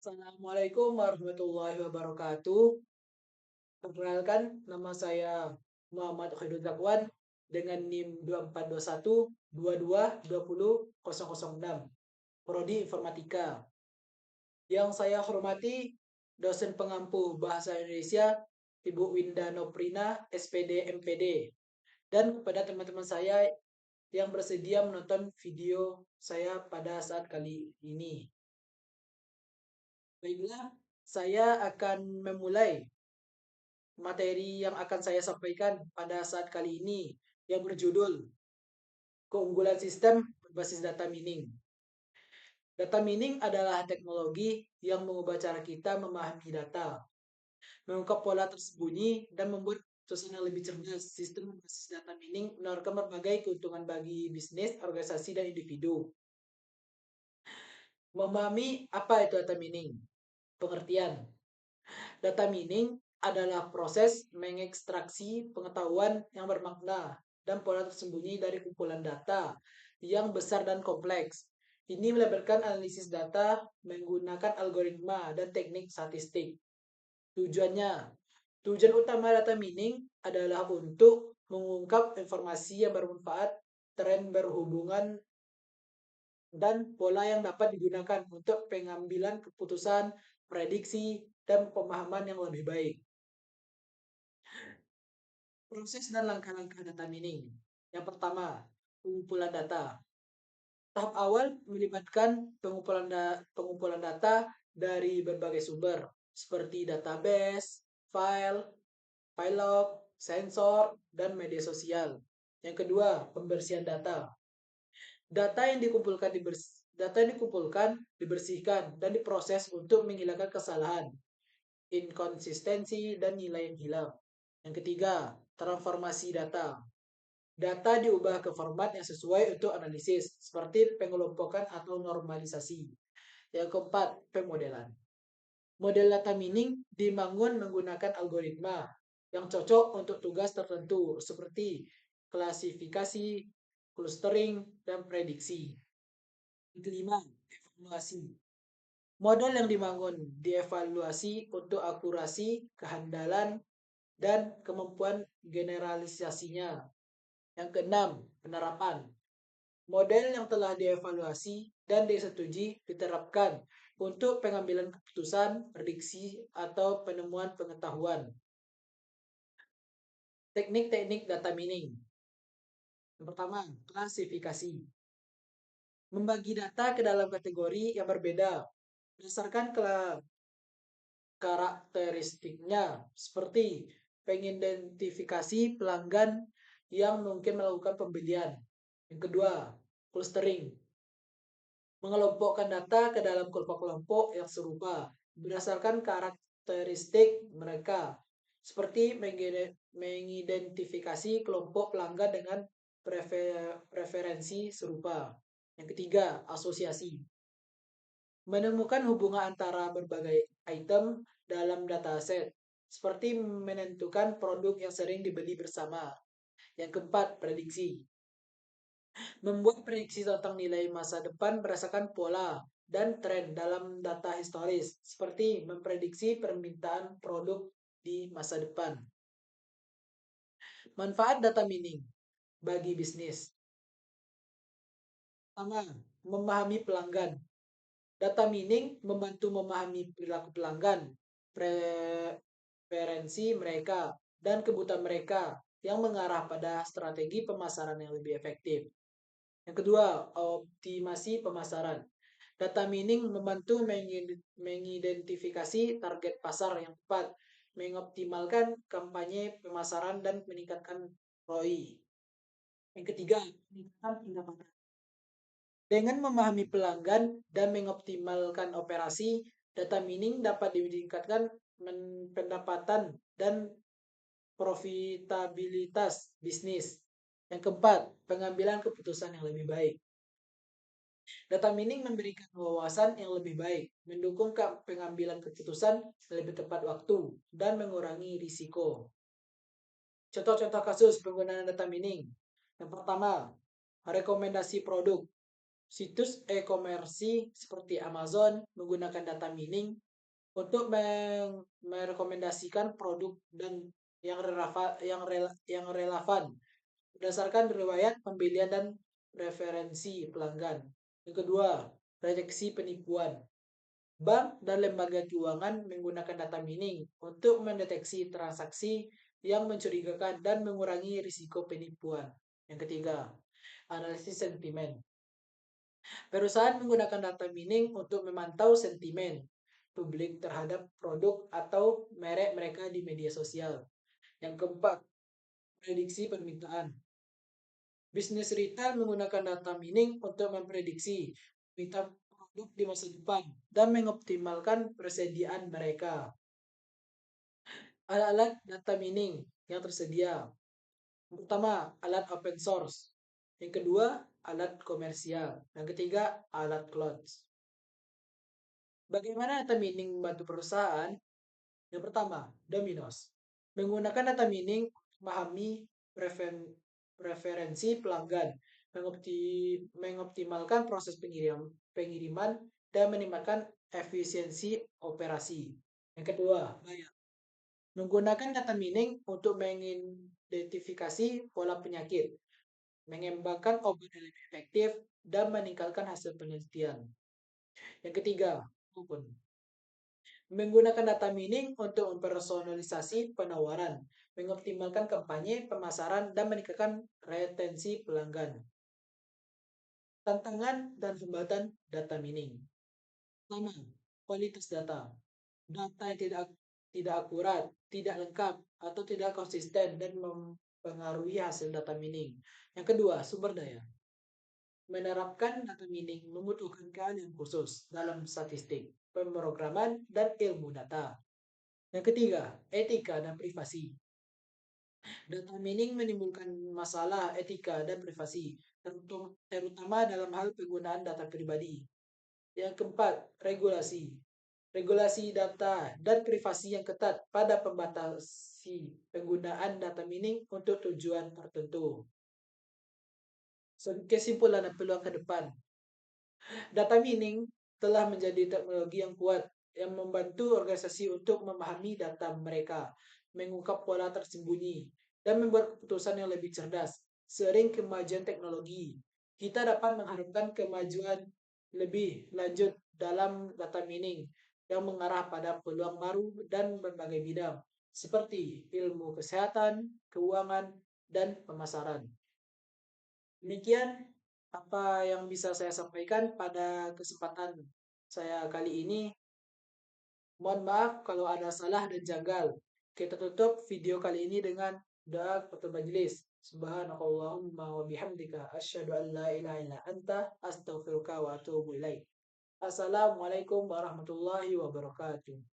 Assalamualaikum warahmatullahi wabarakatuh. Perkenalkan, nama saya Muhammad Khairul Zakwan dengan NIM 2421 22 20 006, Prodi Informatika. Yang saya hormati dosen pengampu Bahasa Indonesia Ibu Winda Noprina, SPD MPD, dan kepada teman-teman saya yang bersedia menonton video saya pada saat kali ini. Baiklah, saya akan memulai materi yang akan saya sampaikan pada saat kali ini yang berjudul Keunggulan Sistem Berbasis Data Mining. Data mining adalah teknologi yang mengubah cara kita memahami data, mengungkap pola tersembunyi, dan membuat suasana lebih cerdas. Sistem berbasis data mining menawarkan berbagai keuntungan bagi bisnis, organisasi, dan individu. Memahami apa itu data mining? Pengertian. Data mining adalah proses mengekstraksi pengetahuan yang bermakna dan pola tersembunyi dari kumpulan data yang besar dan kompleks. Ini melibatkan analisis data menggunakan algoritma dan teknik statistik. Tujuannya, tujuan utama data mining adalah untuk mengungkap informasi yang bermanfaat, tren berhubungan, dan pola yang dapat digunakan untuk pengambilan keputusan, prediksi, dan pemahaman yang lebih baik. Proses dan langkah-langkah data mining. Yang pertama, pengumpulan data. Tahap awal melibatkan pengumpulan data dari berbagai sumber, seperti database, file, file log, sensor, dan media sosial. Yang kedua, pembersihan data. Data yang dikumpulkan, dibersihkan, dan diproses untuk menghilangkan kesalahan, inkonsistensi, dan nilai yang hilang. Yang ketiga, transformasi data. Data diubah ke format yang sesuai untuk analisis, seperti pengelompokan atau normalisasi. Yang keempat, pemodelan. Model data mining dibangun menggunakan algoritma yang cocok untuk tugas tertentu, seperti klasifikasi, clustering, dan prediksi. Yang kelima, evaluasi. Model yang dibangun dievaluasi untuk akurasi, kehandalan, dan kemampuan generalisasinya. Yang keenam, penerapan. Model yang telah dievaluasi dan disetujui diterapkan untuk pengambilan keputusan, prediksi, atau penemuan pengetahuan. Teknik-teknik data mining. Yang pertama, klasifikasi. Membagi data ke dalam kategori yang berbeda berdasarkan karakteristiknya, seperti pengidentifikasi pelanggan yang mungkin melakukan pembelian. Yang kedua, clustering. Mengelompokkan data ke dalam kelompok-kelompok yang serupa berdasarkan karakteristik mereka, seperti mengidentifikasi kelompok pelanggan dengan preferensi serupa. Yang ketiga, asosiasi. Menemukan hubungan antara berbagai item dalam dataset, seperti menentukan produk yang sering dibeli bersama. Yang keempat, prediksi. Membuat prediksi tentang nilai masa depan berdasarkan pola dan tren dalam data historis, seperti memprediksi permintaan produk di masa depan. Manfaat data mining bagi bisnis. Pertama, memahami pelanggan. Data mining membantu memahami perilaku pelanggan, preferensi mereka, dan kebutuhan mereka yang mengarah pada strategi pemasaran yang lebih efektif. Yang kedua, optimasi pemasaran. Data mining membantu mengidentifikasi target pasar yang tepat, mengoptimalkan kampanye pemasaran, dan meningkatkan ROI. Yang ketiga, peningkatan pendapatan. Dengan memahami pelanggan dan mengoptimalkan operasi, data mining dapat meningkatkan pendapatan dan profitabilitas bisnis. Yang keempat, pengambilan keputusan yang lebih baik. Data mining memberikan wawasan yang lebih baik, mendukung pengambilan keputusan lebih tepat waktu, dan mengurangi risiko. Contoh-contoh kasus penggunaan data mining. Yang pertama, rekomendasi produk. Situs e-commerce seperti Amazon menggunakan data mining untuk merekomendasikan produk dan yang relevan berdasarkan riwayat pembelian dan preferensi pelanggan. Yang kedua, deteksi penipuan. Bank dan lembaga keuangan menggunakan data mining untuk mendeteksi transaksi yang mencurigakan dan mengurangi risiko penipuan. Yang ketiga, analisis sentimen. Perusahaan menggunakan data mining untuk memantau sentimen publik terhadap produk atau merek mereka di media sosial. Yang keempat, prediksi permintaan. Bisnis retail menggunakan data mining untuk memprediksi permintaan produk di masa depan dan mengoptimalkan persediaan mereka. Alat-alat data mining yang tersedia. Yang pertama, alat open source. Yang kedua, alat komersial. Yang ketiga, alat cloud. Bagaimana data mining membantu perusahaan? Yang pertama, Dominos. Menggunakan data mining untuk memahami preferensi pelanggan, mengoptimalkan proses pengiriman, dan meningkatkan efisiensi operasi. Yang kedua, bayar. Menggunakan data mining untuk mengidentifikasi pola penyakit, mengembangkan obat yang lebih efektif, dan meningkatkan hasil penelitian. Yang ketiga, kupon. Menggunakan data mining untuk mempersonalisasi penawaran, mengoptimalkan kampanye, pemasaran, dan meningkatkan retensi pelanggan. Tantangan dan hambatan data mining. Pertama, kualitas data. Data yang tidak akurat, tidak lengkap, atau tidak konsisten dan mempengaruhi hasil data mining. Yang kedua, sumber daya. Menerapkan data mining membutuhkan keahlian khusus dalam statistik, pemrograman, dan ilmu data. Yang ketiga, etika dan privasi. Data mining menimbulkan masalah etika dan privasi, terutama dalam hal penggunaan data pribadi. Yang keempat, regulasi. Regulasi data dan privasi yang ketat pada pembatasi penggunaan data mining untuk tujuan tertentu. Kesimpulan dan peluang ke depan. Data mining telah menjadi teknologi yang kuat yang membantu organisasi untuk memahami data mereka, mengungkap pola tersembunyi, dan membuat keputusan yang lebih cerdas. Sering kemajuan teknologi, kita dapat mengharapkan kemajuan lebih lanjut dalam data mining yang mengarah pada peluang baru dan berbagai bidang, seperti ilmu kesehatan, keuangan, dan pemasaran. Demikian apa yang bisa saya sampaikan pada kesempatan saya kali ini. Mohon maaf kalau ada salah dan janggal. Kita tutup video kali ini dengan doa kepada majelis. Subhanakallahumma wa bihamdika asyhadu an la ilaha illa anta astaghfiruka wa atubu ilaik. Assalamualaikum warahmatullahi wabarakatuh.